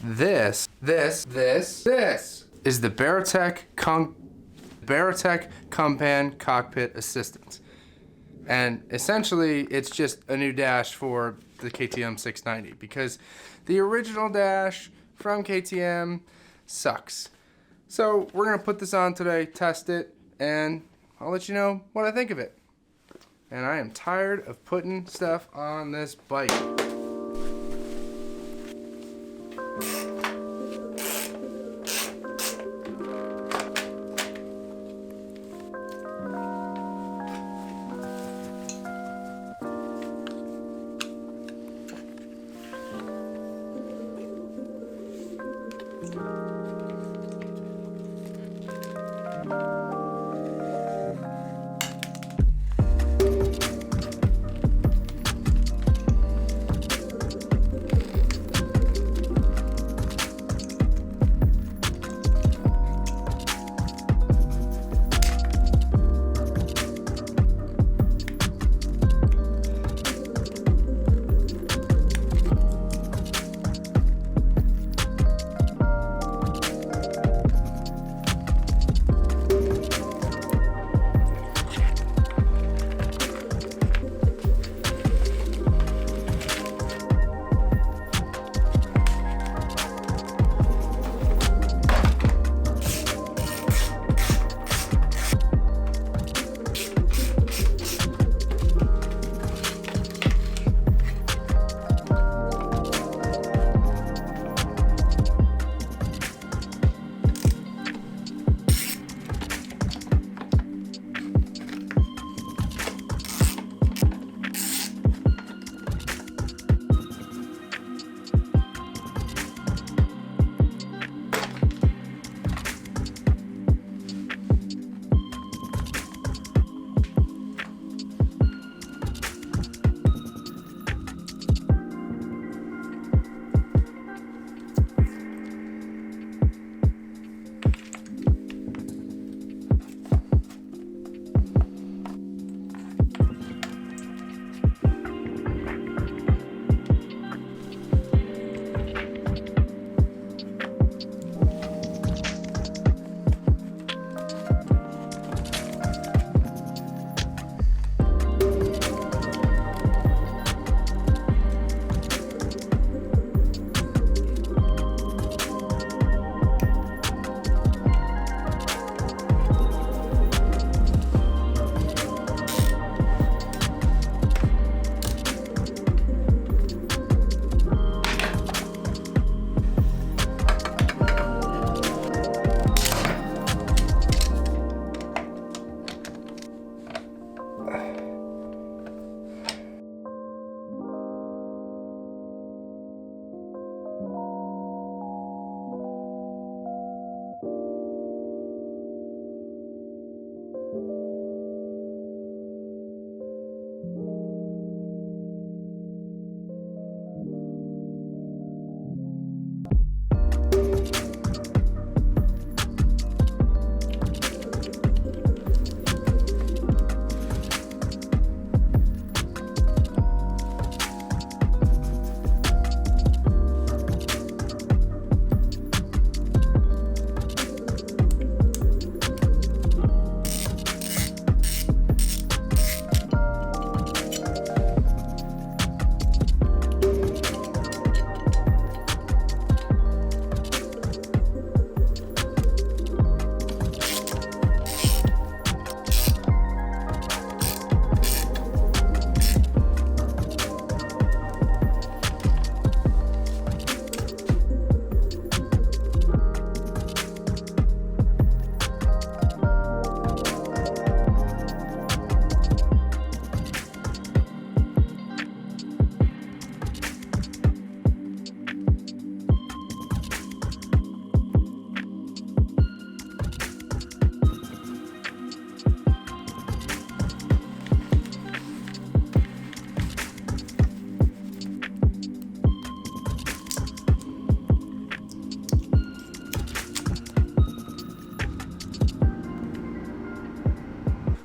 This is the Baratech Cumpan Cockpit Assistant. And essentially, it's just a new dash for the KTM 690 because the original dash from KTM sucks. So we're gonna put this on today, test it, and I'll let you know what I think of it. And I am tired of putting stuff on this bike.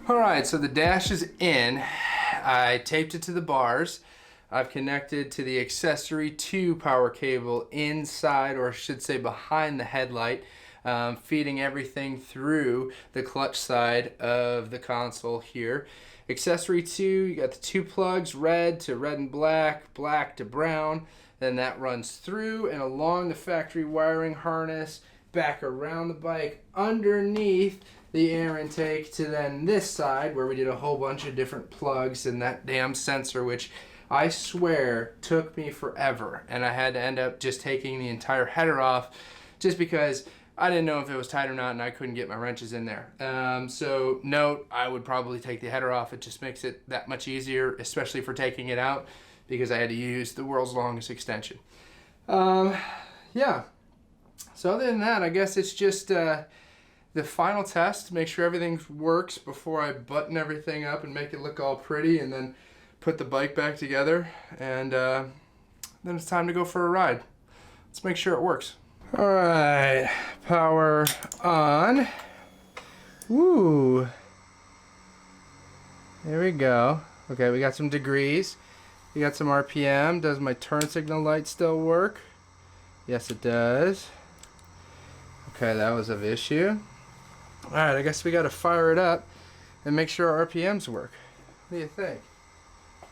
All right, so the dash is in. I taped it to the bars. I've connected to the accessory 2 power cable inside, or I should say behind the headlight, feeding everything through the clutch side of the console here. Accessory 2, you got the 2 plugs, red to red and black, black to brown. Then that runs through and along the factory wiring harness, back around the bike, underneath the air intake to then this side where we did a whole bunch of different plugs and that damn sensor, which I swear took me forever. And I had to end up just taking the entire header off just because I didn't know if it was tight or not and I couldn't get my wrenches in there. So note, I would probably take the header off. It just makes it that much easier, especially for taking it out, because I had to use the world's longest extension. Yeah. So other than that, I guess it's just the final test to make sure everything works before I button everything up and make it look all pretty, and then put the bike back together, and then it's time to go for a ride. Let's make sure it works. All right, power on. Woo. There we go. Okay, we got some degrees. We got some RPM. Does my turn signal light still work? Yes, it does. Okay, that was an issue. All right, I guess we got to fire it up and make sure our RPMs work. What do you think?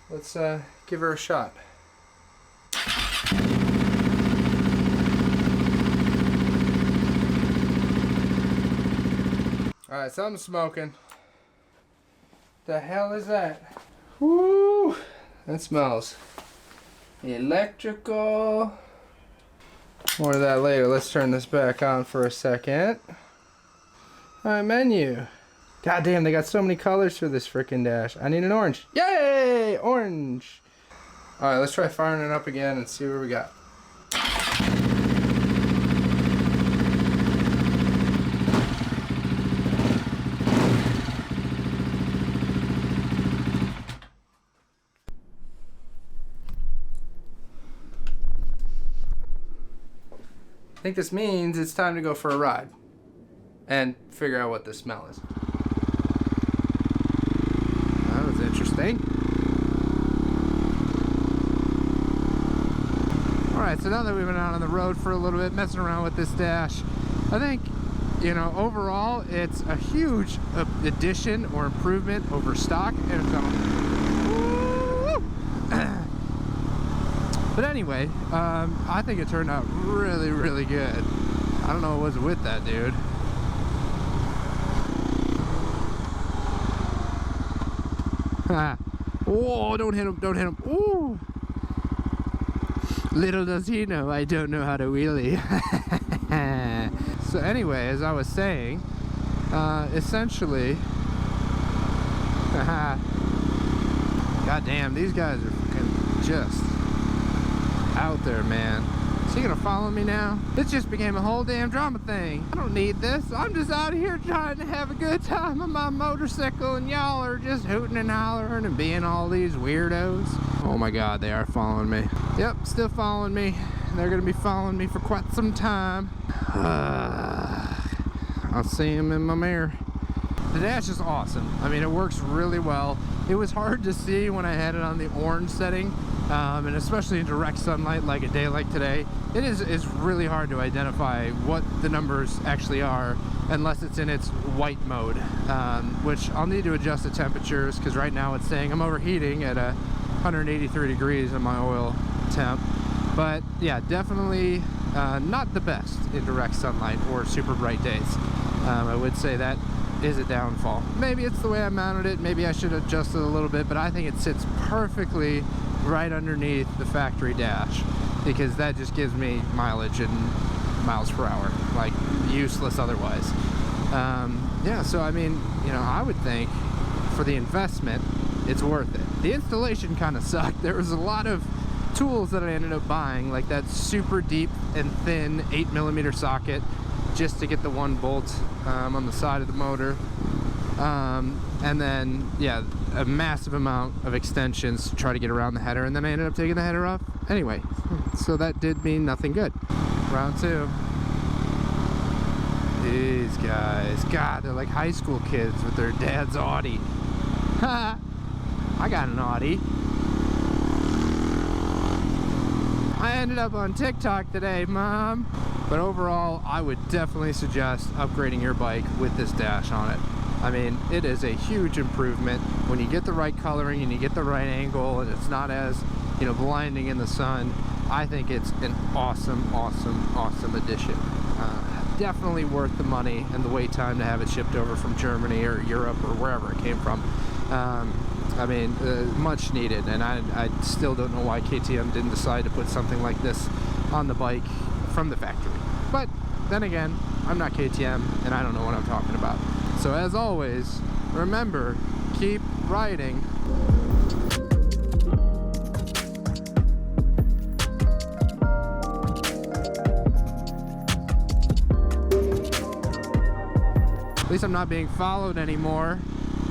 Let's give her a shot. All right, something's smoking. The hell is that? Woo! That smells electrical. More of that later. Let's turn this back on for a second. Alright, menu. God damn, they got so many colors for this freaking dash. I need an orange. Yay! Orange! Alright, let's try firing it up again and see what we got. I think this means it's time to go for a ride and figure out what the smell is. That was interesting. Alright, so now that we've been out on the road for a little bit, messing around with this dash, I think, you know, overall it's a huge addition or improvement over stock. But anyway, I think it turned out really, really good. I don't know what was with that dude. Oh, don't hit him, don't hit him. Ooh. Little does he know, I don't know how to wheelie. So anyway, as I was saying, essentially, god damn, these guys are fucking just out there, man. Is he gonna follow me now? This just became a whole damn drama thing. I don't need this. I'm just out here trying to have a good time on my motorcycle, and y'all are just hooting and hollering and being all these weirdos. Oh my god, they are following me. Yep, still following me. They're gonna be following me for quite some time. I'll see them in my mirror. The dash is awesome. I mean, it works really well. It was hard to see when I had it on the orange setting, and especially in direct sunlight like a day like today. It is really hard to identify what the numbers actually are unless it's in its white mode, which I'll need to adjust the temperatures because right now it's saying I'm overheating at 183 degrees in my oil temp. But yeah, definitely not the best in direct sunlight or super bright days. I would say that is a downfall. Maybe it's the way I mounted it, maybe I should adjust it a little bit, but I think it sits perfectly right underneath the factory dash because that just gives me mileage and miles per hour, like useless otherwise. Yeah, so I mean, you know, I would think for the investment it's worth it. The installation kind of sucked. There was a lot of tools that I ended up buying, like that super deep and thin 8mm socket just to get the one bolt on the side of the motor, and then yeah, a massive amount of extensions to try to get around the header, and then I ended up taking the header off anyway, so that did mean nothing good. Round two. These guys, god, they're like high school kids with their dad's Audi. I got an Audi. I ended up on TikTok today, Mom. But overall, I would definitely suggest upgrading your bike with this dash on it. I mean, it is a huge improvement when you get the right coloring and you get the right angle and it's not as, you know, blinding in the sun. I think it's an awesome, awesome, awesome addition. Definitely worth the money and the wait time to have it shipped over from Germany or Europe or wherever it came from. I mean, much needed, and I still don't know why KTM didn't decide to put something like this on the bike from the factory. But then again, I'm not KTM and I don't know what I'm talking about. So as always, remember, keep riding. At least I'm not being followed anymore.